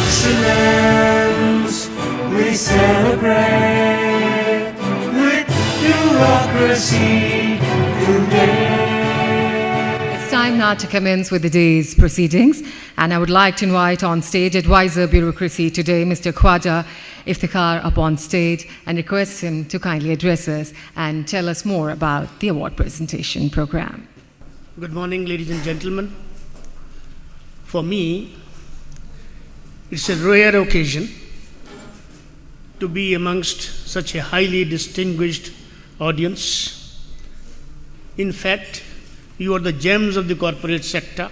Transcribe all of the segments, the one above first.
excellence we celebrate with bureaucracy today. It's time now to commence with the day's proceedings, and I would like to invite on stage Advisor Bureaucracy today, Mr. Khwaja Iftikhar, up on stage, and request him to kindly address us and tell us more about the award presentation program. Good morning, ladies and gentlemen. For me, it's a rare occasion to be amongst such a highly distinguished audience. In fact, you are the gems of the corporate sector,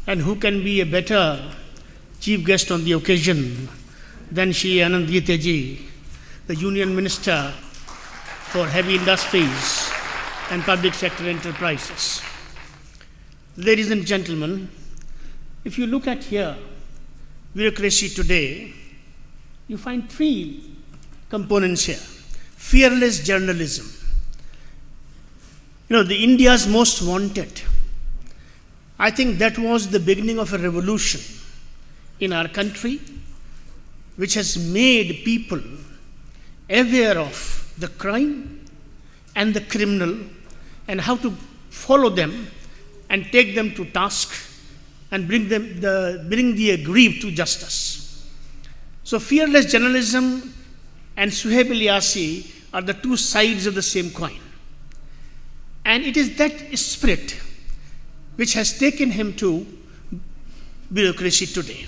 and who can be a better chief guest on the occasion than Shri Anandita ji, the Union Minister for Heavy Industries and Public Sector Enterprises. Ladies and gentlemen, if you look at here, bureaucracy today, you find three components here. Fearless journalism. You know, the India's most wanted. I think that was the beginning of a revolution in our country, which has made people aware of the crime and the criminal and how to follow them and take them to task and bring the aggrieved to justice. So fearless journalism and Suhaib Ilyasi are the two sides of the same coin. And it is that spirit which has taken him to bureaucracy today.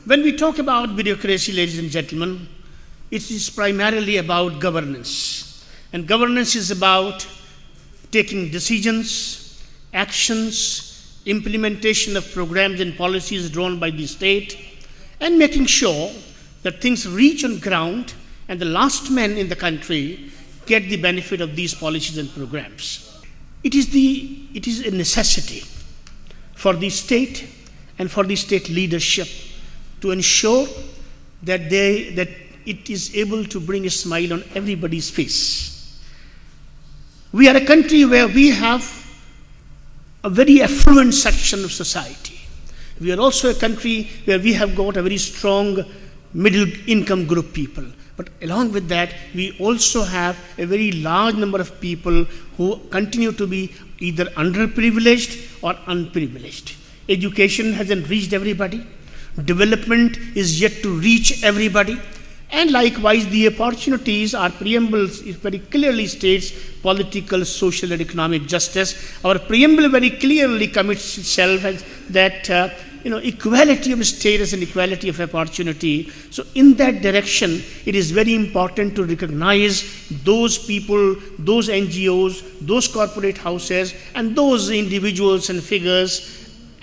When we talk about bureaucracy, ladies and gentlemen, it is primarily about governance. And governance is about taking decisions, actions, implementation of programs and policies drawn by the state, and making sure that things reach on ground and the last men in the country get the benefit of these policies and programs. It is a necessity for the state and for the state leadership to ensure that it is able to bring a smile on everybody's face. We are a country where we have a very affluent section of society. We are also a country where we have got a very strong middle income group people. But along with that, we also have a very large number of people who continue to be either underprivileged or unprivileged. Education hasn't reached everybody. Development is yet to reach everybody. And likewise, the opportunities, our preamble very clearly states political, social, and economic justice. Our preamble very clearly commits itself as that equality of status and equality of opportunity. So in that direction, it is very important to recognize those people, those NGOs, those corporate houses, and those individuals and figures,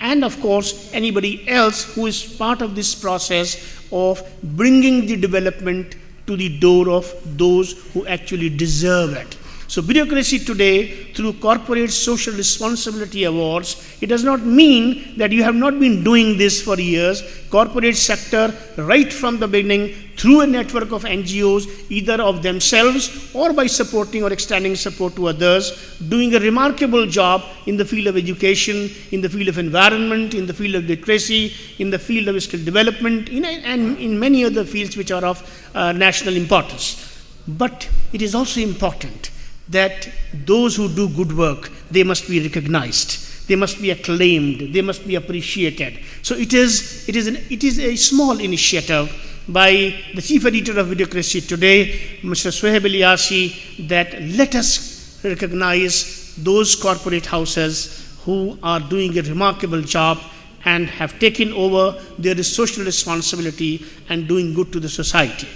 and of course, anybody else who is part of this process of bringing the development to the door of those who actually deserve it. So bureaucracy today, through corporate social responsibility awards, it does not mean that you have not been doing this for years. Corporate sector, right from the beginning, through a network of NGOs, either of themselves or by supporting or extending support to others, doing a remarkable job in the field of education, in the field of environment, in the field of literacy, in the field of skill development, and in many other fields which are of national importance. But it is also important that those who do good work, they must be recognized, they must be acclaimed, they must be appreciated. So it is a small initiative by the chief editor of Bureaucracy today, Mr. Suhaib Ilyasi, that let us recognize those corporate houses who are doing a remarkable job and have taken over their social responsibility and doing good to the society.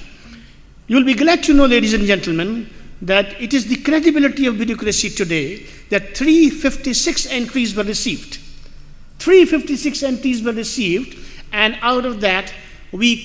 You will be glad to know, ladies and gentlemen, that it is the credibility of bureaucracy today that 356 entries were received. 356 entries were received, and out of that we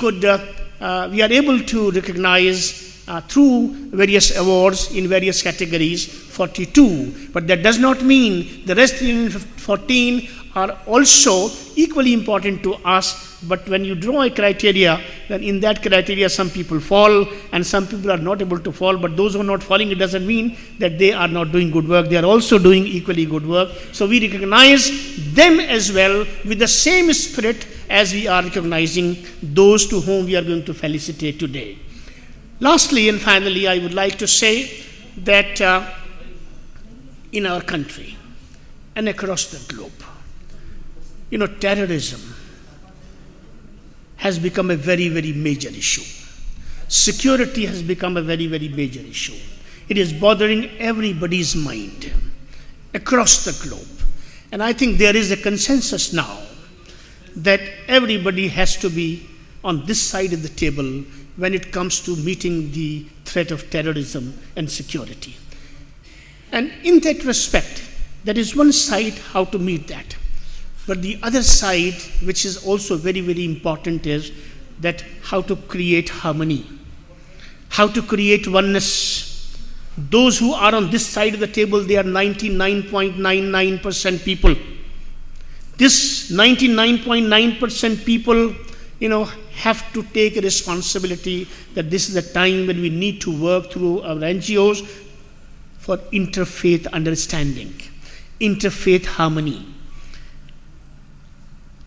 are able to recognize through various awards in various categories 42. But that does not mean the rest 314 are also equally important to us. But when you draw a criteria, then in that criteria some people fall and some people are not able to fall. But those who are not falling, it doesn't mean that they are not doing good work. They are also doing equally good work. So we recognize them as well with the same spirit as we are recognizing those to whom we are going to felicitate today. Lastly and finally, I would like to say that in our country and across the globe, terrorism has become a very, very major issue. Security has become a very, very major issue. It is bothering everybody's mind across the globe. And I think there is a consensus now that everybody has to be on this side of the table when it comes to meeting the threat of terrorism and security. And in that respect, there is one side how to meet that. But the other side, which is also very, very important, is that how to create harmony, how to create oneness. Those who are on this side of the table, they are 99.99% people. This 99.9% people, have to take a responsibility that this is a time when we need to work through our NGOs for interfaith understanding, interfaith harmony.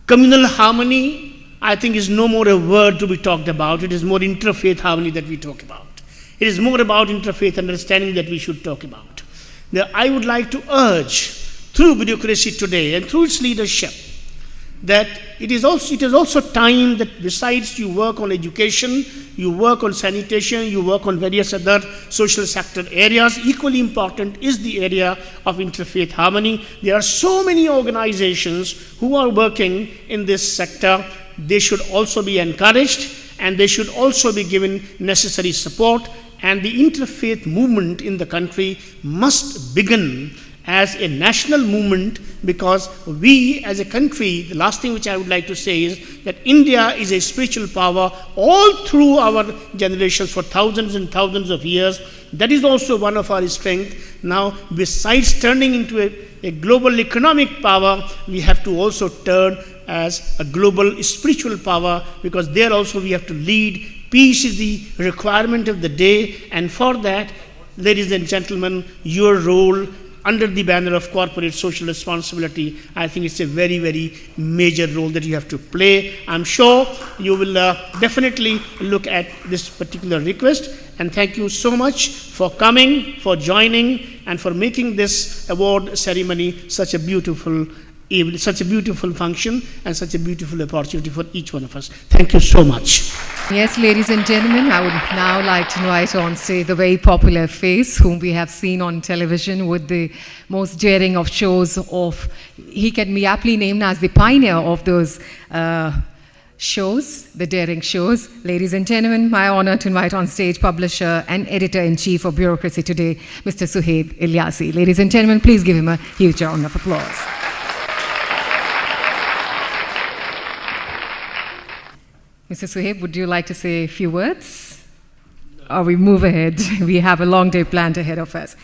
Communal harmony, I think, is no more a word to be talked about. It is more interfaith harmony that we talk about. It is more about interfaith understanding that we should talk about. Now, I would like to urge, through bureaucracy today and through its leadership, that it is also time that besides you work on education, you work on sanitation, you work on various other social sector areas, equally important is the area of interfaith harmony. There are so many organizations who are working in this sector. They should also be encouraged and they should also be given necessary support. And the interfaith movement in the country must begin as a national movement, because we as a country, the last thing which I would like to say is that India is a spiritual power all through our generations for thousands and thousands of years. That is also one of our strengths. Now, besides turning into a global economic power, we have to also turn as a global spiritual power, because there also we have to lead. Peace is the requirement of the day, and for that, ladies and gentlemen, your role under the banner of corporate social responsibility, I think it's a very, very major role that you have to play. I'm sure you will definitely look at this particular request, and thank you so much for coming, for joining, and for making this award ceremony such a beautiful evening, such a beautiful function, and such a beautiful opportunity for each one of us. Thank you so much. Yes, ladies and gentlemen, I would now like to invite on stage the very popular face whom we have seen on television with the most daring of shows of, he can be aptly named as the pioneer of those shows, the daring shows. Ladies and gentlemen, my honor to invite on stage publisher and editor-in-chief of Bureaucracy Today, Mr. Suhaib Ilyasi. Ladies and gentlemen, please give him a huge round of applause. Mr. Suhaib, would you like to say a few words? Or we move ahead? We have a long day planned ahead of us.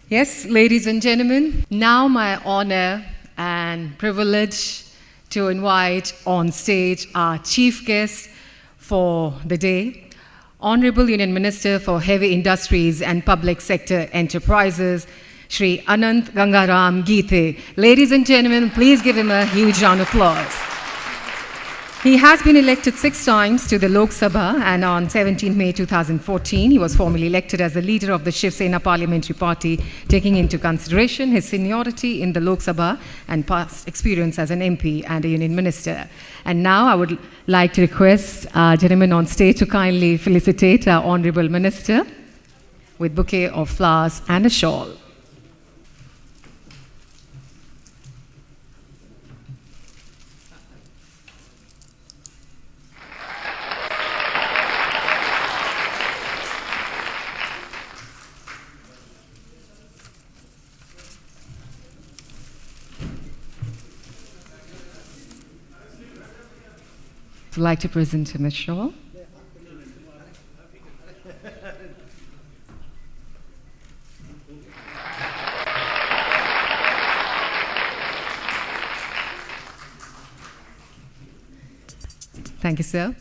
Yes, ladies and gentlemen, now my honor and privilege to invite on stage our chief guest for the day, Honorable Union Minister for Heavy Industries and Public Sector Enterprises, Shri Anant Gangaram Geethe. Ladies and gentlemen, please give him a huge round of applause. He has been elected 6 times to the Lok Sabha, and on 17 May 2014, he was formally elected as the leader of the Shiv Sena Parliamentary Party, taking into consideration his seniority in the Lok Sabha and past experience as an MP and a union minister. And now I would like to request our gentleman on stage to kindly felicitate our Honorable Minister with bouquet of flowers and a shawl. I'd like to present him a shawl. Thank you, sir.